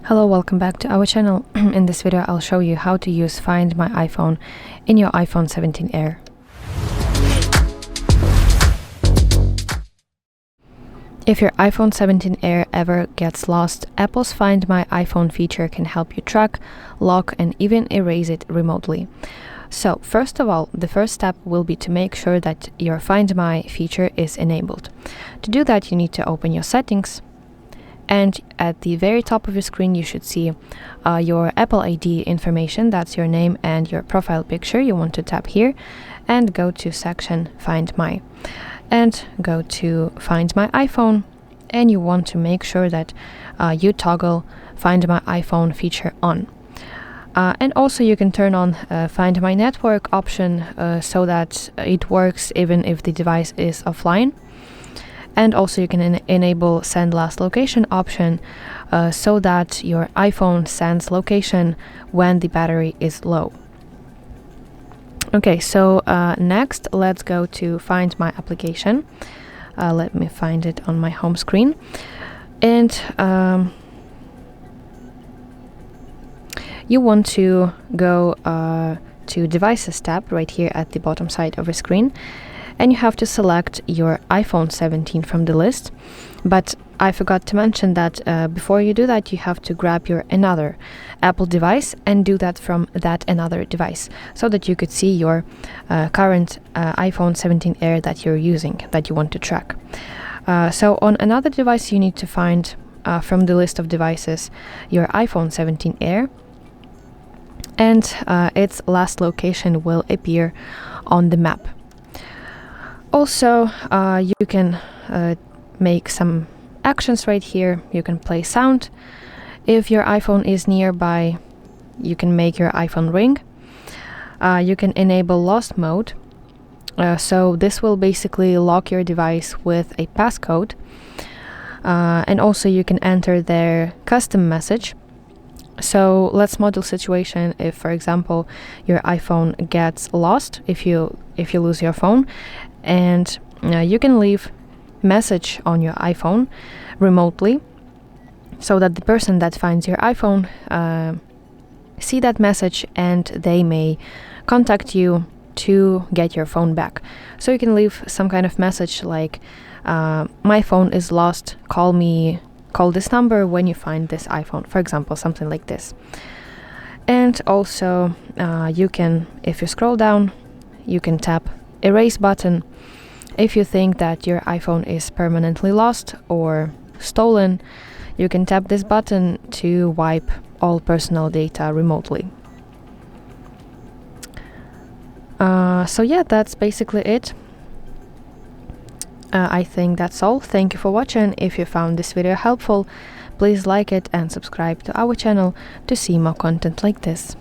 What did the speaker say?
Hello, welcome back to our channel. In this video I'll show you how to use Find My iPhone in your iPhone 17 Air. If your iPhone 17 Air ever gets lost, Apple's Find My iPhone feature can help you track, lock and even erase it remotely. So first of all, the first step will be to make sure that your Find My feature is enabled. To do that, you need to open your settings, and at the very top of your screen you should see your Apple ID information. That's your name and your profile picture. You want to tap here and go to section Find My and go to Find My iPhone, and you want to make sure that you toggle Find My iPhone feature on. And also you can turn on Find My Network option so that it works even if the device is offline. And also you can enable Send Last Location option so that your iPhone sends location when the battery is low. Okay, so next let's go to Find My application. Let me find it on my home screen. And you want to go to Devices tab right here at the bottom side of your screen. And you have to select your iPhone 17 from the list. But I forgot to mention that before you do that, you have to grab your another Apple device and do that from that another device, so that you could see your current iPhone 17 Air that you're using, that you want to track. So on another device, you need to find from the list of devices your iPhone 17 Air, and its last location will appear on the map. Also, you can make some actions right here. You can play sound. If your iPhone is nearby, you can make your iPhone ring. You can enable lost mode. So this will basically lock your device with a passcode. And also you can enter their custom message. So let's model situation if, for example, your iPhone gets lost, if you lose your phone, and you can leave message on your iPhone remotely, so that the person that finds your iPhone see that message and they may contact you to get your phone back. So you can leave some kind of message like, my phone is lost, call this number when you find this iPhone, for example, something like this. And also you can, if you scroll down, you can tap erase button if you think that your iPhone is permanently lost or stolen. You can tap this button to wipe all personal data remotely. So yeah, that's basically it. I think that's all. Thank you for watching. If you found this video helpful, please like it and subscribe to our channel to see more content like this.